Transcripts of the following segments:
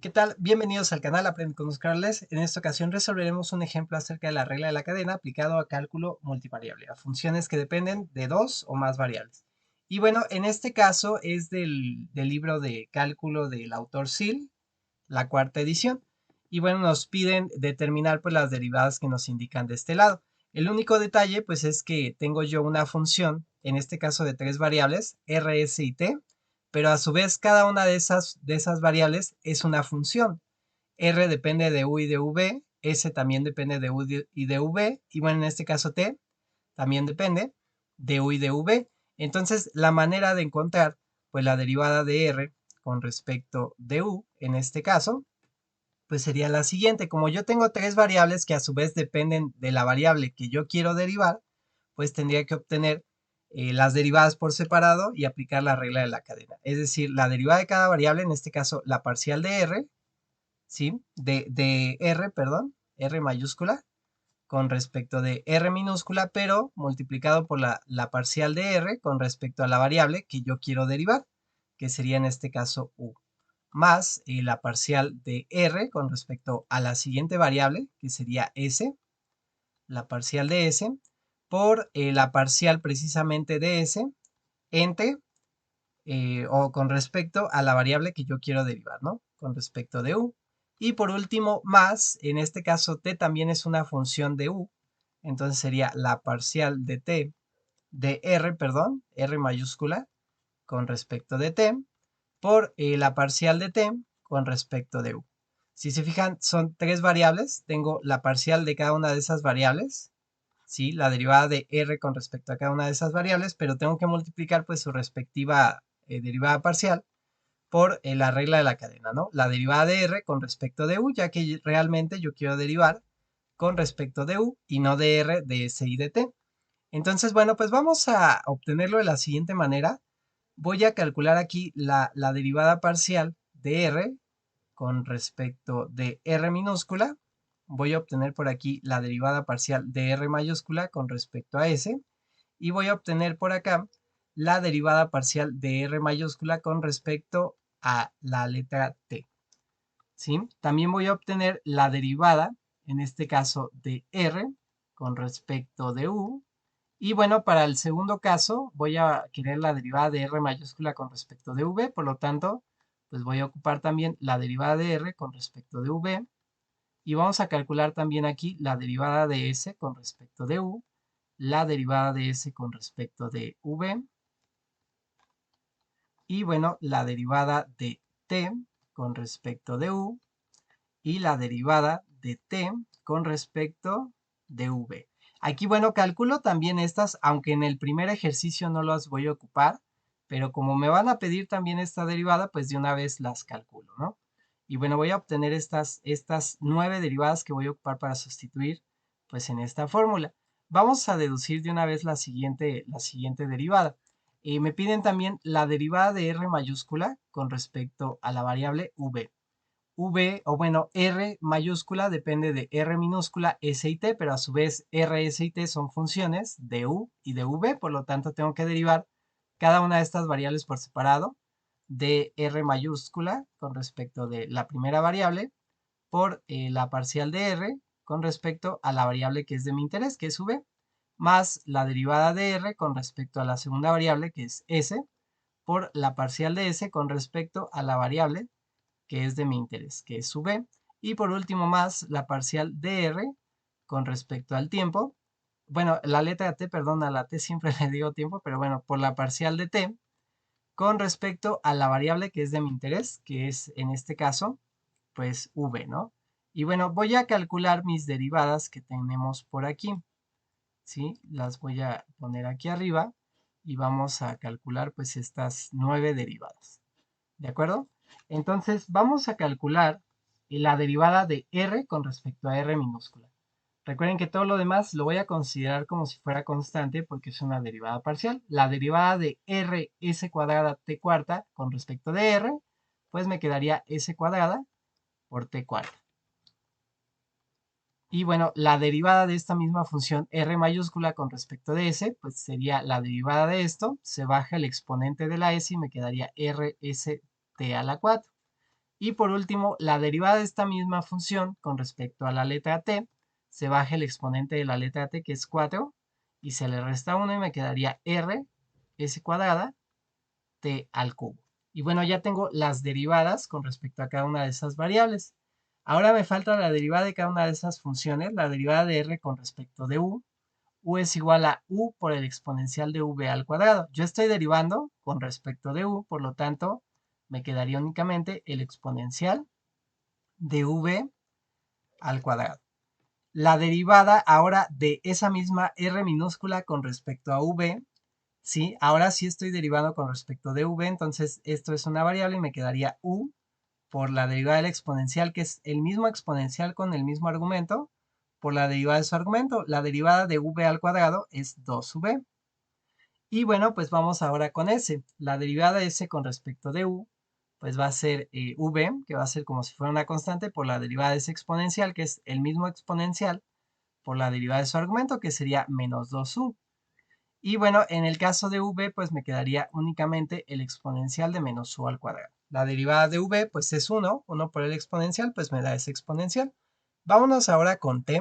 ¿Qué tal? Bienvenidos al canal Aprende con Carles. En esta ocasión resolveremos un ejemplo acerca de la regla de la cadena aplicado a cálculo multivariable, a funciones que dependen de dos o más variables. Y bueno, en este caso es del libro de cálculo del autor Sill, la cuarta edición. Y bueno, nos piden determinar pues las derivadas que nos indican de este lado. El único detalle pues es que tengo yo una función, en este caso de tres variables, r, s y t, pero a su vez cada una de esas variables es una función. R depende de u y de v, s también depende de u y de v, y bueno, en este caso t también depende de u y de v. Entonces, la manera de encontrar pues la derivada de r con respecto de u, en este caso, pues sería la siguiente. Como yo tengo tres variables que a su vez dependen de la variable que yo quiero derivar, pues tendría que obtener las derivadas por separado y aplicar la regla de la cadena. Es decir, la derivada de cada variable, en este caso la parcial de r, ¿sí? De r, perdón, r mayúscula, con respecto de r minúscula, pero multiplicado por la parcial de r con respecto a la variable que yo quiero derivar, que sería en este caso u, más la parcial de r con respecto a la siguiente variable, que sería s, la parcial de s, por la parcial precisamente de s, entre o con respecto a la variable que yo quiero derivar, ¿no? Con respecto de u. Y por último, más, en este caso t también es una función de u, entonces sería la parcial de t, de r, perdón, r mayúscula, con respecto de t, por la parcial de t con respecto de u. Si se fijan, son tres variables, tengo la parcial de cada una de esas variables, ¿sí? La derivada de r con respecto a cada una de esas variables, pero tengo que multiplicar pues su respectiva derivada parcial por la regla de la cadena, ¿no? La derivada de r con respecto de u, ya que realmente yo quiero derivar con respecto de u y no de r, de s y de t. Entonces, bueno, pues vamos a obtenerlo de la siguiente manera. Voy a calcular aquí la derivada parcial de r con respecto de r minúscula. Voy a obtener por aquí la derivada parcial de r mayúscula con respecto a s. Y voy a obtener por acá la derivada parcial de r mayúscula con respecto a la letra t, ¿sí? También voy a obtener la derivada, en este caso, de r con respecto de u. Y bueno, para el segundo caso voy a querer la derivada de r mayúscula con respecto de v, por lo tanto, pues voy a ocupar también la derivada de r con respecto de v. Y vamos a calcular también aquí la derivada de s con respecto de u, la derivada de s con respecto de v, y bueno, la derivada de t con respecto de u, y la derivada de t con respecto de v. Aquí, bueno, calculo también estas, aunque en el primer ejercicio no las voy a ocupar, pero como me van a pedir también esta derivada, pues de una vez las calculo, ¿no? Y bueno, voy a obtener estas 9 derivadas que voy a ocupar para sustituir, pues en esta fórmula. Vamos a deducir de una vez la siguiente derivada. Me piden también la derivada de r mayúscula con respecto a la variable v. V, o bueno, R mayúscula depende de R minúscula, S y T, pero a su vez R, S y T son funciones de U y de V, por lo tanto tengo que derivar cada una de estas variables por separado de R mayúscula con respecto de la primera variable por la parcial de R con respecto a la variable que es de mi interés, que es V, más la derivada de R con respecto a la segunda variable, que es S, por la parcial de S con respecto a la variable que es de mi interés, que es su b, y por último más la parcial de r con respecto al tiempo, bueno, la letra t, perdón, a la t siempre le digo tiempo, pero bueno, por la parcial de t con respecto a la variable que es de mi interés, que es en este caso, pues v, ¿no? Y bueno, voy a calcular mis derivadas que tenemos por aquí, ¿sí? Las voy a poner aquí arriba y vamos a calcular pues estas 9 derivadas. ¿De acuerdo? Entonces vamos a calcular la derivada de r con respecto a r minúscula. Recuerden que todo lo demás lo voy a considerar como si fuera constante porque es una derivada parcial. La derivada de r s cuadrada t cuarta con respecto de r, pues me quedaría s cuadrada por t cuarta. Y bueno, la derivada de esta misma función r mayúscula con respecto de s, pues sería la derivada de esto, se baja el exponente de la s y me quedaría rs t a la 4. Y por último, la derivada de esta misma función con respecto a la letra t, se baja el exponente de la letra t, que es 4, y se le resta 1 y me quedaría r s cuadrada t al cubo. Y bueno, ya tengo las derivadas con respecto a cada una de esas variables. Ahora me falta la derivada de cada una de esas funciones, la derivada de r con respecto de u. U es igual a u por el exponencial de v al cuadrado. Yo estoy derivando con respecto de u, por lo tanto, me quedaría únicamente el exponencial de v al cuadrado. La derivada ahora de esa misma r minúscula con respecto a v, ¿sí? Ahora sí estoy derivando con respecto de v, entonces esto es una variable y me quedaría u por la derivada del exponencial, que es el mismo exponencial con el mismo argumento, por la derivada de su argumento. La derivada de v al cuadrado es 2v. Y bueno, pues vamos ahora con s. La derivada de s con respecto de u, pues va a ser v, que va a ser como si fuera una constante, por la derivada de ese exponencial, que es el mismo exponencial, por la derivada de su argumento, que sería menos 2u. Y bueno, en el caso de v, pues me quedaría únicamente el exponencial de menos u al cuadrado. La derivada de v, pues es 1, 1 por el exponencial, pues me da ese exponencial. Vámonos ahora con t.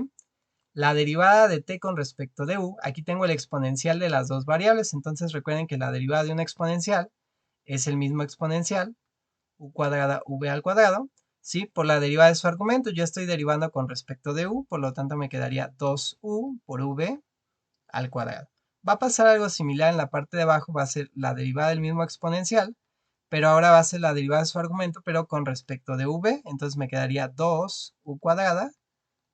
La derivada de t con respecto de u, aquí tengo el exponencial de las dos variables, entonces recuerden que la derivada de un exponencial es el mismo exponencial, u cuadrada v al cuadrado, ¿sí? Por la derivada de su argumento, yo estoy derivando con respecto de u, por lo tanto me quedaría 2u por v al cuadrado. Va a pasar algo similar en la parte de abajo, va a ser la derivada del mismo exponencial, pero ahora va a ser la derivada de su argumento, pero con respecto de v, entonces me quedaría 2u cuadrada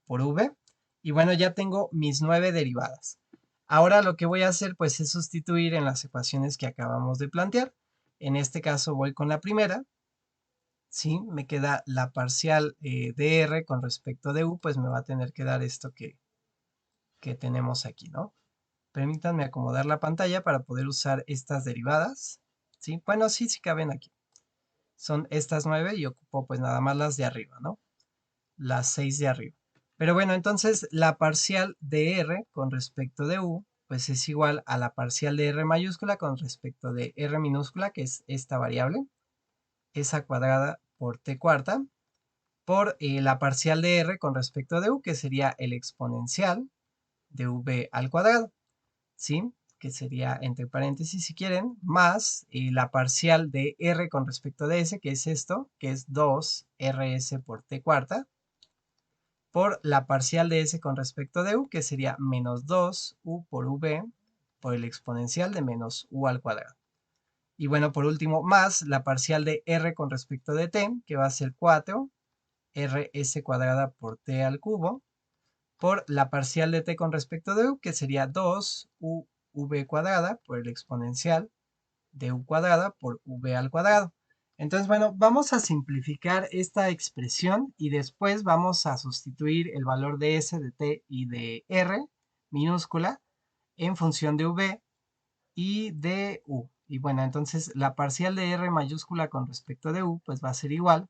por v. Y bueno, ya tengo mis 9 derivadas. Ahora lo que voy a hacer pues es sustituir en las ecuaciones que acabamos de plantear. En este caso voy con la primera, ¿sí? Me queda la parcial de r con respecto de u, pues me va a tener que dar esto que tenemos aquí, ¿no? Permítanme acomodar la pantalla para poder usar estas derivadas, ¿sí? Bueno, sí, sí caben aquí. Son estas 9 y ocupo pues nada más las de arriba, ¿no? Las 6 de arriba. Pero bueno, entonces la parcial de r con respecto de u, pues es igual a la parcial de r mayúscula con respecto de r minúscula, que es esta variable, esa cuadrada por t cuarta, por la parcial de r con respecto de u, que sería el exponencial de v al cuadrado, ¿sí? Que sería entre paréntesis si quieren, más la parcial de r con respecto de s, que es esto, que es 2rs por t cuarta, por la parcial de s con respecto de u, que sería menos 2u por v por el exponencial de menos u al cuadrado. Y bueno, por último, más la parcial de r con respecto de t, que va a ser 4rs cuadrada por t al cubo, por la parcial de t con respecto de u, que sería 2uv cuadrada por el exponencial de u cuadrada por v al cuadrado. Entonces, bueno, vamos a simplificar esta expresión y después vamos a sustituir el valor de s, de t y de r minúscula en función de v y de u. Y bueno, entonces la parcial de r mayúscula con respecto de u, pues va a ser igual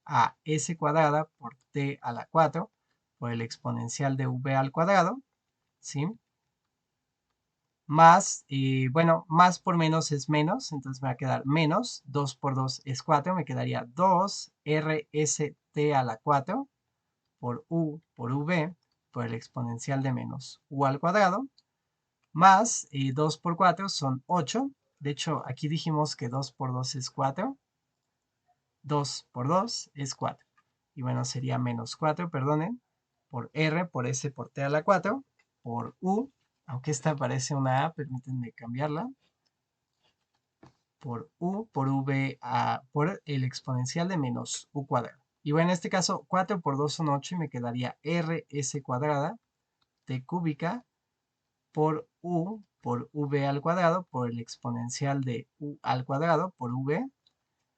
a s cuadrada por t a la 4 por el exponencial de v al cuadrado, ¿sí? Más, bueno, más por menos es menos, entonces me va a quedar menos, 2 por 2 es 4, me quedaría 2rt a la 4 por u por v por el exponencial de menos u al cuadrado, más 2 por 4 son 8, de hecho aquí dijimos que 2 por 2 es 4, 2 por 2 es 4, y bueno, sería menos 4, perdonen, por r, por s, por t a la 4, por u, aunque esta parece una a, permítanme cambiarla, por u, por v, por el exponencial de menos u cuadrado. Y bueno, en este caso, 4 por 2 son 8 y me quedaría rs cuadrada t cúbica por u, por v al cuadrado, por el exponencial de u al cuadrado, por v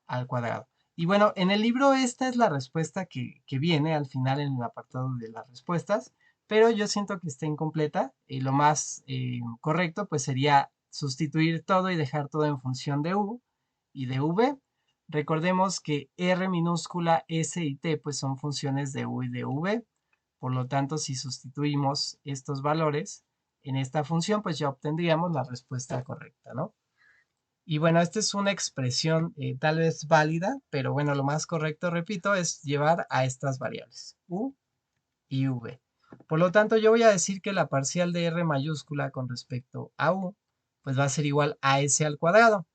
al cuadrado. Y bueno, en el libro esta es la respuesta que viene al final en el apartado de las respuestas, pero yo siento que está incompleta y lo más correcto pues sería sustituir todo y dejar todo en función de u y de v. Recordemos que r minúscula, s y t pues son funciones de u y de v. Por lo tanto, si sustituimos estos valores en esta función, pues ya obtendríamos la respuesta correcta, ¿no? Y bueno, esta es una expresión tal vez válida, pero bueno, lo más correcto, repito, es llevar a estas variables, u y v. Por lo tanto, yo voy a decir que la parcial de r mayúscula con respecto a u, pues va a ser igual a s al cuadrado,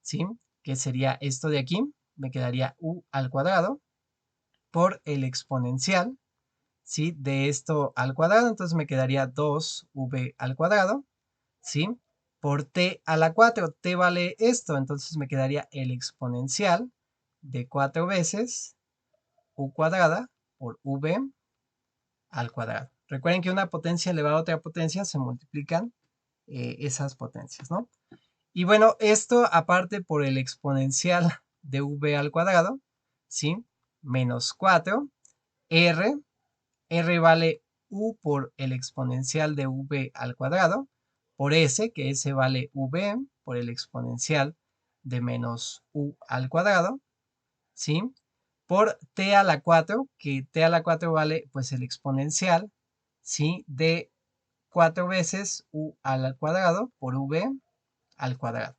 ¿sí? Que sería esto de aquí, me quedaría u al cuadrado por el exponencial, ¿sí? De esto al cuadrado, entonces me quedaría 2v al cuadrado, ¿sí? Por t a la 4, t vale esto, entonces me quedaría el exponencial de 4 veces u cuadrada por v al cuadrado. Recuerden que una potencia elevada a otra potencia se multiplican esas potencias, ¿no? Y bueno, esto aparte por el exponencial de v al cuadrado, ¿sí? Menos 4, r vale u por el exponencial de v al cuadrado, por s, que s vale v por el exponencial de menos u al cuadrado, ¿sí? Por t a la 4, que t a la 4 vale pues el exponencial, ¿sí? De 4 veces u al cuadrado por v al cuadrado,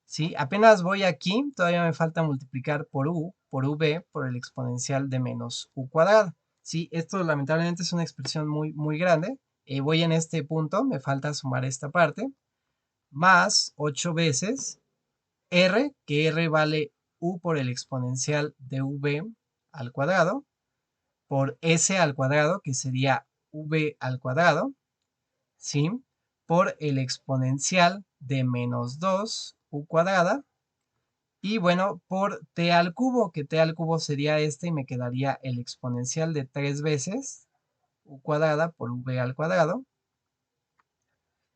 ¿sí? Apenas voy aquí, todavía me falta multiplicar por u, por v, por el exponencial de menos u cuadrado, ¿sí? Esto lamentablemente es una expresión muy grande. Voy en este punto, me falta sumar esta parte, más 8 veces r, que r vale u por el exponencial de v al cuadrado, por s al cuadrado, que sería v al cuadrado, ¿sí? Por el exponencial de menos 2 u cuadrada, y bueno, por t al cubo, que t al cubo sería este y me quedaría el exponencial de 3 veces u cuadrada por v al cuadrado.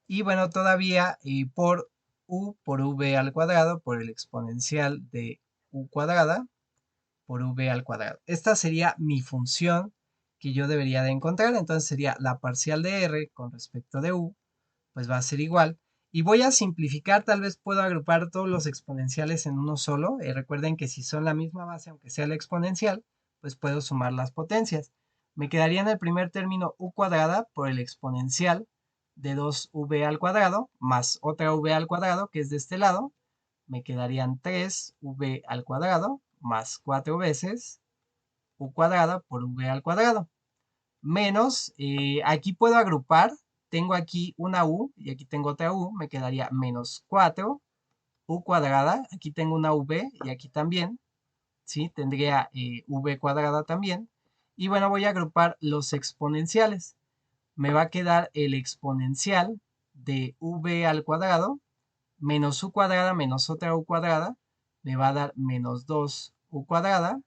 Y bueno, todavía por u por v al cuadrado por el exponencial de u cuadrada por v al cuadrado. Esta sería mi función que yo debería de encontrar. Entonces sería la parcial de r con respecto de u, pues va a ser igual. Y voy a simplificar, tal vez puedo agrupar todos los exponenciales en uno solo. Recuerden que si son la misma base, aunque sea la exponencial, pues puedo sumar las potencias. Me quedaría en el primer término u cuadrada por el exponencial de 2v al cuadrado, más otra v al cuadrado, que es de este lado. Me quedarían 3v al cuadrado, más 4 veces u cuadrada por v al cuadrado menos, aquí puedo agrupar, tengo aquí una u y aquí tengo otra u, me quedaría menos 4 u cuadrada, aquí tengo una v y aquí también, ¿sí? Tendría v cuadrada también. Y bueno, voy a agrupar los exponenciales. Me va a quedar el exponencial de v al cuadrado menos u cuadrada menos otra u cuadrada, me va a dar menos 2 u cuadrada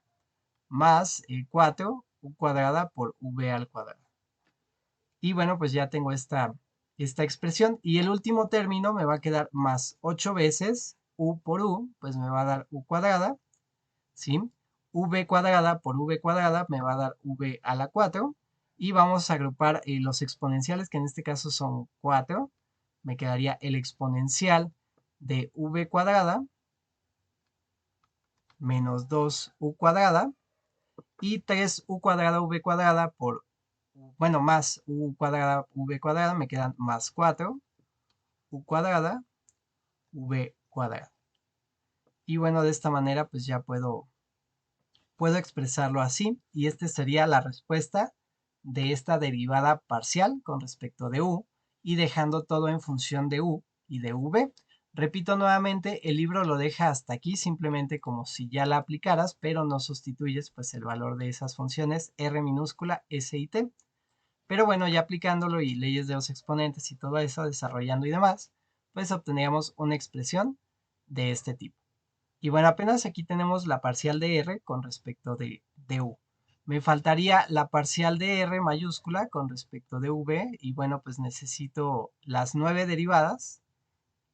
más 4 u cuadrada por v al cuadrado. Y bueno, pues ya tengo esta expresión. Y el último término me va a quedar más 8 veces u por u, pues me va a dar u cuadrada, ¿sí? V cuadrada por v cuadrada me va a dar v a la 4. Y vamos a agrupar los exponenciales, que en este caso son 4. Me quedaría el exponencial de v cuadrada menos 2u cuadrada y 3u cuadrada v cuadrada por, bueno, más u cuadrada v cuadrada, me quedan más 4 u cuadrada v cuadrada. Y bueno, de esta manera pues ya puedo expresarlo así, y esta sería la respuesta de esta derivada parcial con respecto de u, y dejando todo en función de u y de v. Repito nuevamente, el libro lo deja hasta aquí simplemente como si ya la aplicaras, pero no sustituyes pues el valor de esas funciones r minúscula, s y t. Pero bueno, ya aplicándolo y leyes de los exponentes y todo eso, desarrollando y demás, pues obteníamos una expresión de este tipo. Y bueno, apenas aquí tenemos la parcial de r con respecto de u. Me faltaría la parcial de r mayúscula con respecto de v, y bueno, pues necesito las 9 derivadas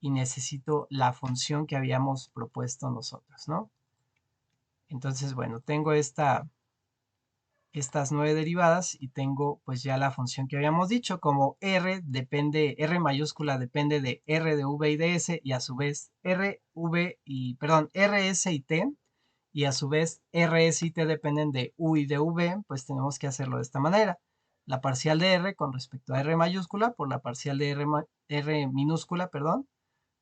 y necesito la función que habíamos propuesto nosotros, ¿no? Entonces, bueno, tengo estas 9 derivadas y tengo pues ya la función que habíamos dicho, como r mayúscula depende de r de v y de s, y a su vez rs y t, y a su vez rs y t dependen de u y de v, pues tenemos que hacerlo de esta manera. La parcial de r con respecto a r mayúscula por la parcial de r minúscula, perdón,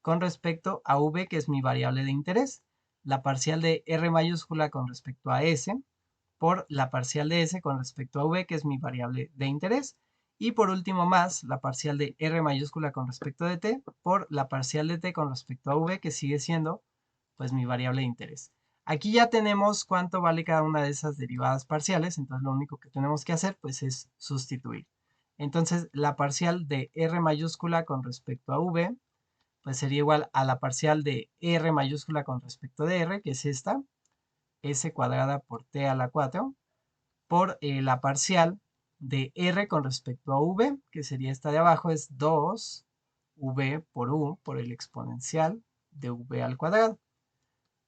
con respecto a v, que es mi variable de interés. La parcial de r mayúscula con respecto a s por la parcial de s con respecto a v, que es mi variable de interés. Y por último más, la parcial de r mayúscula con respecto de t por la parcial de t con respecto a v, que sigue siendo pues mi variable de interés. Aquí ya tenemos cuánto vale cada una de esas derivadas parciales, entonces lo único que tenemos que hacer pues es sustituir. Entonces la parcial de r mayúscula con respecto a v pues sería igual a la parcial de r mayúscula con respecto de r, que es esta, s cuadrada por t a la 4, por la parcial de r con respecto a v, que sería esta de abajo, es 2v por u por el exponencial de v al cuadrado,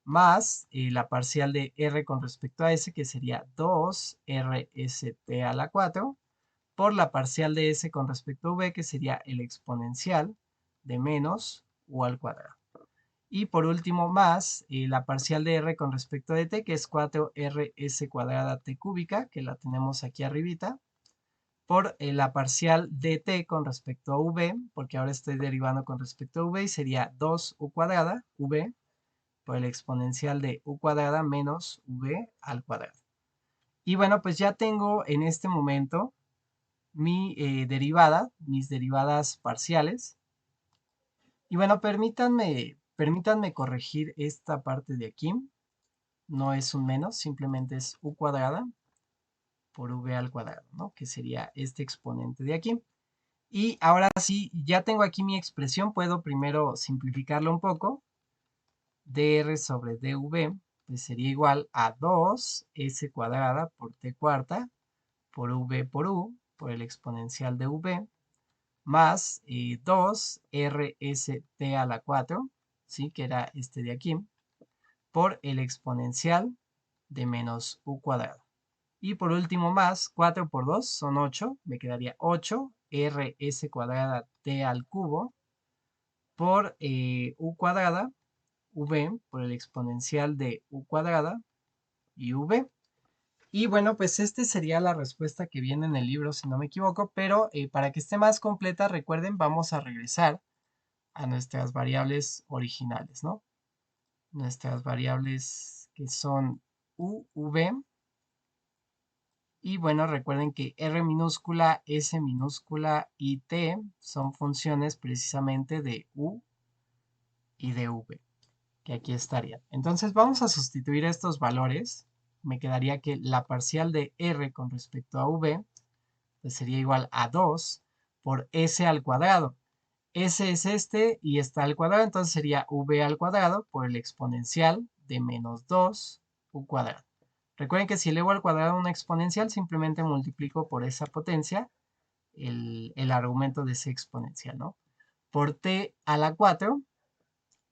más la parcial de r con respecto a s, que sería 2rst a la 4, por la parcial de s con respecto a v, que sería el exponencial de menos u al cuadrado. Y por último, más la parcial de r con respecto de t, que es 4rs cuadrada t cúbica, que la tenemos aquí arribita, por la parcial de t con respecto a v, porque ahora estoy derivando con respecto a v, y sería 2u cuadrada, v, por el exponencial de u cuadrada menos v al cuadrado. Y bueno, pues ya tengo en este momento mi derivada, mis derivadas parciales. Y bueno, permítanme corregir esta parte de aquí. No es un menos, simplemente es u cuadrada por v al cuadrado, ¿no? Que sería este exponente de aquí. Y ahora sí, ya tengo aquí mi expresión, puedo primero simplificarlo un poco. dr sobre dv pues sería igual a 2s cuadrada por t cuarta por v por u por el exponencial de v más 2rst a la 4, ¿sí? Que era este de aquí, por el exponencial de menos u cuadrado. Y por último más, 4 por 2 son 8, me quedaría 8rs cuadrada t al cubo por u cuadrada, v por el exponencial de u cuadrada y v. Y bueno, pues este sería la respuesta que viene en el libro, si no me equivoco, pero para que esté más completa, recuerden, vamos a regresar a nuestras variables originales, ¿no? Nuestras variables que son u, v. Y bueno, recuerden que r minúscula, s minúscula y t son funciones precisamente de u y de v, que aquí estarían. Entonces vamos a sustituir estos valores. Me quedaría que la parcial de r con respecto a v pues sería igual a 2 por s al cuadrado. S es este y está al cuadrado, entonces sería v al cuadrado por el exponencial de menos 2 u cuadrado. Recuerden que si elevo al cuadrado una exponencial, simplemente multiplico por esa potencia el argumento de ese exponencial, ¿no? Por t a la 4,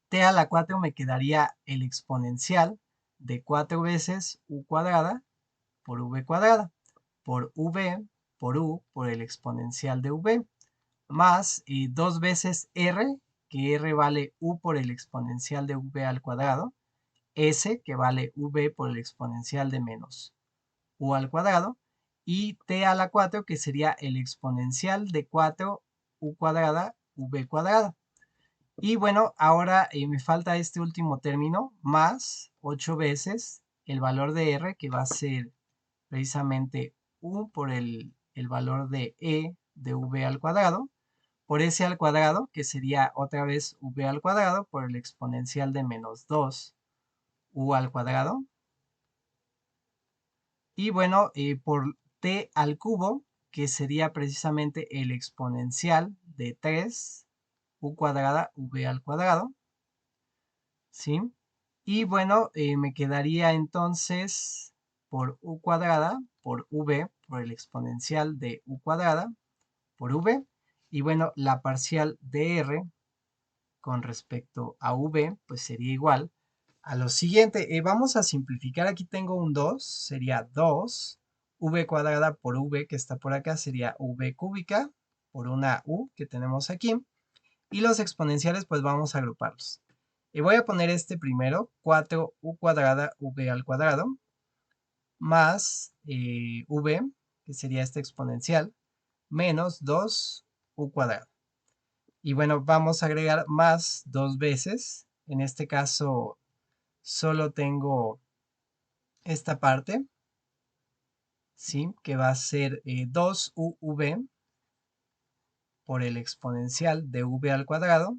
t a la 4 me quedaría el exponencial de 4 veces u cuadrada por v cuadrada, por v por u por el exponencial de v, más 2 veces r, que r vale u por el exponencial de v al cuadrado, s, que vale v por el exponencial de menos u al cuadrado, y t a la 4, que sería el exponencial de 4u cuadrada, v cuadrada. Y bueno, ahora me falta este último término, más 8 veces el valor de r, que va a ser precisamente u por el valor de e de v al cuadrado, por s al cuadrado, que sería otra vez v al cuadrado, por el exponencial de menos 2 u al cuadrado. Y bueno, por t al cubo, que sería precisamente el exponencial de 3 u cuadrada v al cuadrado, ¿sí? Y bueno, me quedaría entonces por u cuadrada, por v, por el exponencial de u cuadrada, por v. Y bueno, la parcial de r con respecto a v, pues sería igual a lo siguiente. Vamos a simplificar, aquí tengo un 2, sería 2, v cuadrada por v que está por acá sería v cúbica por una u que tenemos aquí. Y los exponenciales pues vamos a agruparlos. Y voy a poner este primero, 4u cuadrada v al cuadrado, más v, que sería este exponencial, menos 2u cuadrado. Y bueno, vamos a agregar más dos veces. En este caso, solo tengo esta parte, ¿sí? Que va a ser 2uv por el exponencial de v al cuadrado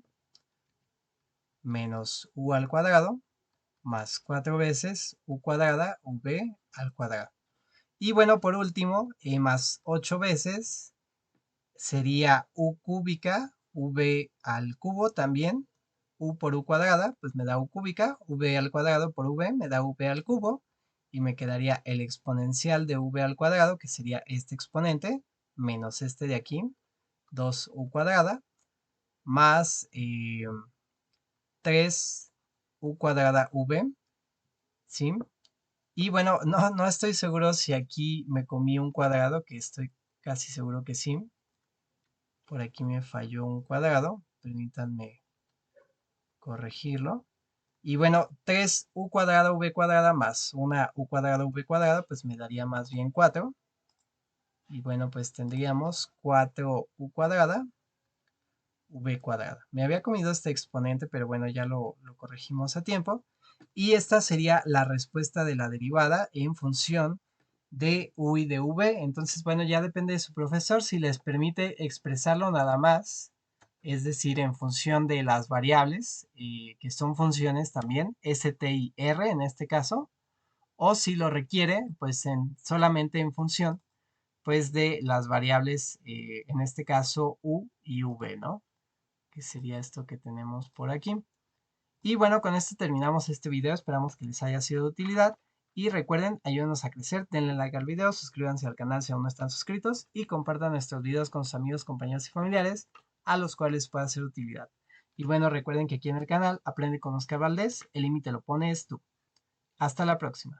menos u al cuadrado más 4 veces u cuadrada v al cuadrado. Y bueno, por último, más 8 veces sería u cúbica, v al cubo también, u por u cuadrada, pues me da u cúbica, v al cuadrado por v me da v al cubo, y me quedaría el exponencial de v al cuadrado, que sería este exponente, menos este de aquí, 2u cuadrada, más 3u cuadrada v, ¿sí? Y bueno, no estoy seguro si aquí me comí un cuadrado, que estoy casi seguro que sí. Por aquí me falló un cuadrado, permítanme corregirlo. Y bueno, 3u cuadrada v cuadrada más una u cuadrada v cuadrada, pues me daría más bien 4. Y bueno, pues tendríamos 4u cuadrada v cuadrada. Me había comido este exponente, pero bueno, ya lo corregimos a tiempo. Y esta sería la respuesta de la derivada en función de u y de v. Entonces, bueno, ya depende de su profesor si les permite expresarlo nada más, es decir, en función de las variables, que son funciones también, s, t y r en este caso, o si lo requiere, pues solamente en función, pues de las variables, en este caso u y v, ¿no? Que sería esto que tenemos por aquí. Y bueno, con esto terminamos este video, esperamos que les haya sido de utilidad. Y recuerden, ayúdenos a crecer, denle like al video, suscríbanse al canal si aún no están suscritos y compartan nuestros videos con sus amigos, compañeros y familiares a los cuales pueda ser de utilidad. Y bueno, recuerden que aquí en el canal Aprende con Oscar Valdés, el límite lo pones tú. Hasta la próxima.